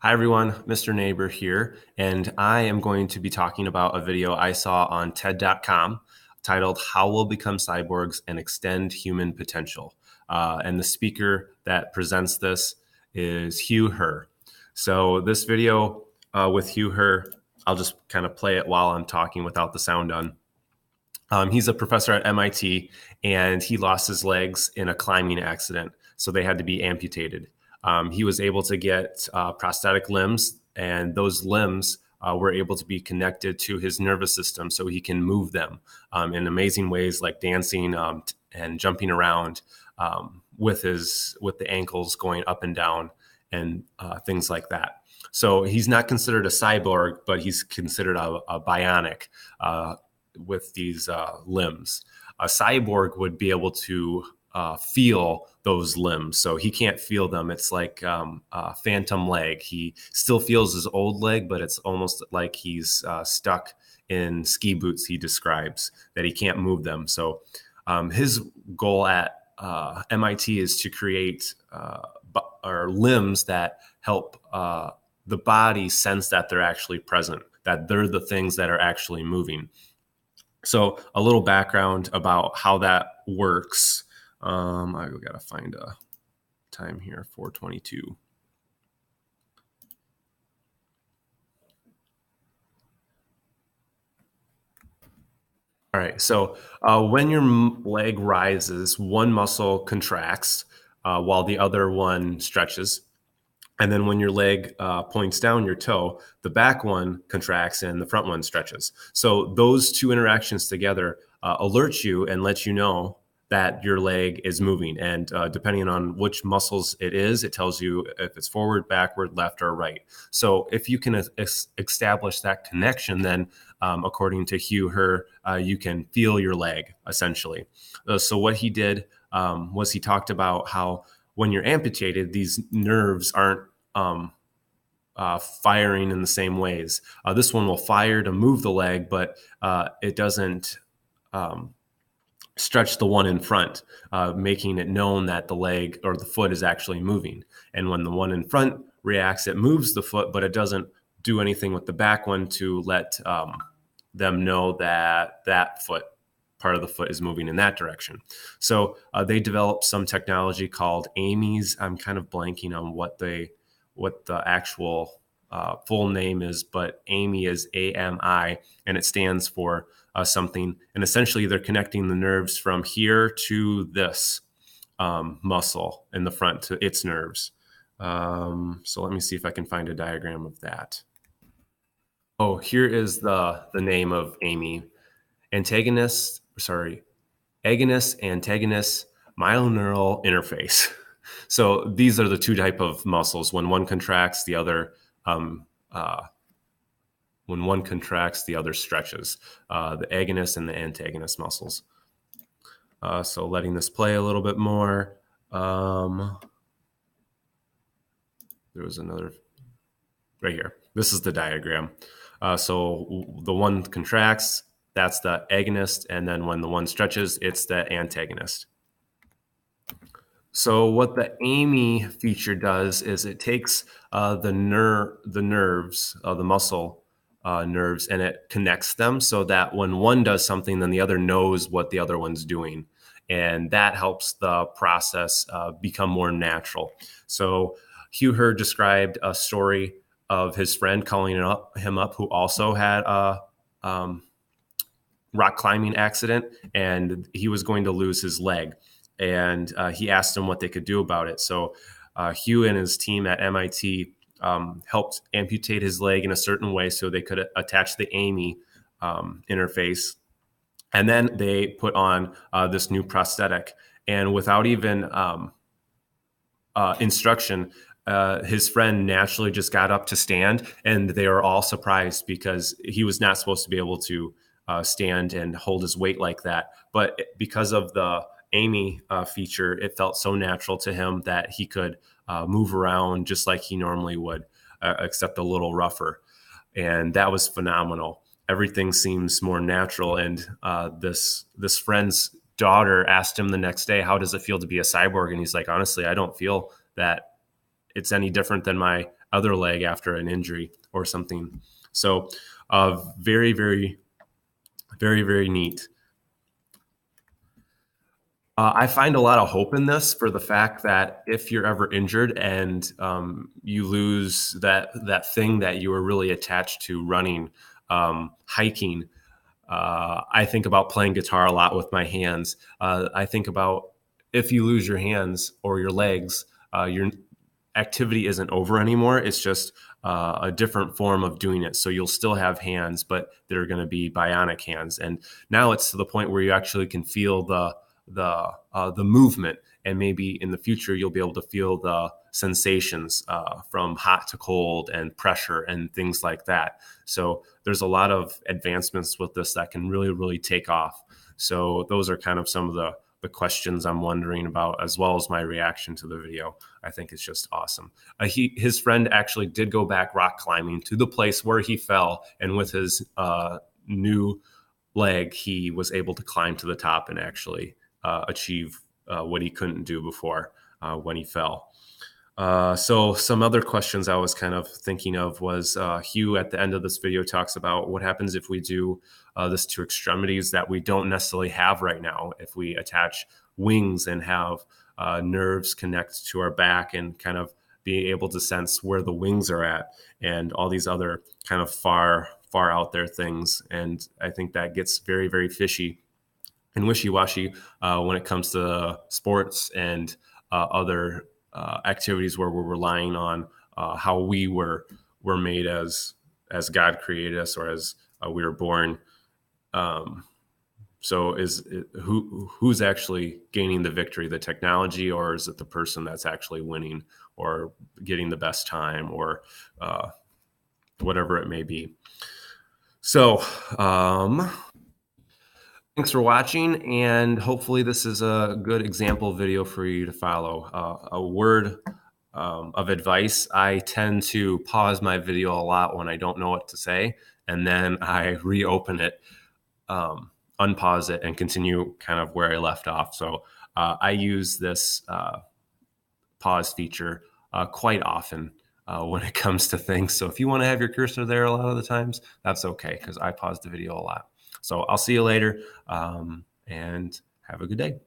Hi everyone, Mr. Neighbor here, and I am going to be talking about a video I saw on TED.com titled How We'll Become Cyborgs and Extend Human Potential. And the speaker that presents this is Hugh Herr. So this video with Hugh Herr, I'll just kind of play it while I'm talking without the sound on. He's a professor at MIT, and he lost his legs in a climbing accident, so they had to be amputated. He was able to get prosthetic limbs, and those limbs were able to be connected to his nervous system so he can move them in amazing ways like dancing and jumping around with the ankles going up and down and things like that. So he's not considered a cyborg, but he's considered a bionic with these limbs. A cyborg would be able to feel those limbs. So he can't feel them. It's like a phantom leg. He still feels his old leg, but it's almost like he's stuck in ski boots, he describes, that he can't move them. So his goal at MIT is to create limbs that help the body sense that they're actually present, that they're the things that are actually moving. So a little background about how that works. I got to find a time here, 4:22. All right, so when your leg rises, one muscle contracts while the other one stretches. And then when your leg points down your toe, the back one contracts and the front one stretches. So those two interactions together alert you and let you know that your leg is moving. And depending on which muscles it is, it tells you if it's forward, backward, left, or right. So if you can establish that connection, then according to Hugh Herr, you can feel your leg, essentially. So what he did was he talked about how when you're amputated, these nerves aren't firing in the same ways. This one will fire to move the leg, but it doesn't stretch the one in front, making it known that the leg or the foot is actually moving. And when the one in front reacts, it moves the foot, but it doesn't do anything with the back one to let them know that that part of the foot is moving in that direction. So they developed some technology called AMIs. I'm kind of blanking on what the actual full name is, but AMI is AMI, and it stands for something. And essentially, they're connecting the nerves from here to this muscle in the front to its nerves. So let me see if I can find a diagram of that. Oh, here is the name of AMI. Agonist, antagonist, myoneural interface. So these are the two type of muscles. When one contracts, the other stretches. The agonist and the antagonist muscles. So letting this play a little bit more. There was another right here. This is the diagram. So the one contracts, that's the agonist, and then when the one stretches, it's the antagonist. So what the AMI feature does is it takes the nerves, the muscle nerves, and it connects them so that when one does something, then the other knows what the other one's doing. And that helps the process become more natural. So Hugh Herr described a story of his friend calling him up who also had a rock climbing accident, and he was going to lose his leg. And he asked him what they could do about it. So Hugh and his team at MIT helped amputate his leg in a certain way so they could attach the AMI interface. And then they put on this new prosthetic. And without even instruction, his friend naturally just got up to stand, and they were all surprised because he was not supposed to be able to stand and hold his weight like that. But because of the AMI feature, it felt so natural to him that he could move around just like he normally would, except a little rougher. And that was phenomenal. Everything seems more natural. And this friend's daughter asked him the next day, how does it feel to be a cyborg? And he's like, honestly, I don't feel that it's any different than my other leg after an injury or something. So very, very, very, very neat. I find a lot of hope in this for the fact that if you're ever injured and you lose that thing that you were really attached to, running, hiking, I think about playing guitar a lot with my hands. I think about if you lose your hands or your legs, your activity isn't over anymore. It's just a different form of doing it. So you'll still have hands, but they're going to be bionic hands. And now it's to the point where you actually can feel the movement, and maybe in the future you'll be able to feel the sensations from hot to cold and pressure and things like that. So there's a lot of advancements with this that can really, really take off. So those are kind of some of the questions I'm wondering about, as well as my reaction to the video. I think it's just awesome. His friend actually did go back rock climbing to the place where he fell, and with his new leg, he was able to climb to the top and actually achieve what he couldn't do before when he fell. So some other questions I was kind of thinking of was Hugh at the end of this video talks about what happens if we do this to extremities that we don't necessarily have right now. If we attach wings and have nerves connect to our back and kind of be able to sense where the wings are at, and all these other kind of far out there things. And I think that gets very, very fishy and wishy-washy when it comes to sports and other activities where we're relying on how we were made as God created us, or as we were born. So who's actually gaining the victory, the technology, or is it the person that's actually winning or getting the best time, or whatever it may be? So thanks for watching, and hopefully this is a good example video for you to follow. A word of advice: I tend to pause my video a lot when I don't know what to say, and then I reopen it, unpause it, and continue kind of where I left off. So I use this pause feature quite often when it comes to things. So if you want to have your cursor there a lot of the times, that's okay, because I pause the video a lot. So I'll see you later, and have a good day.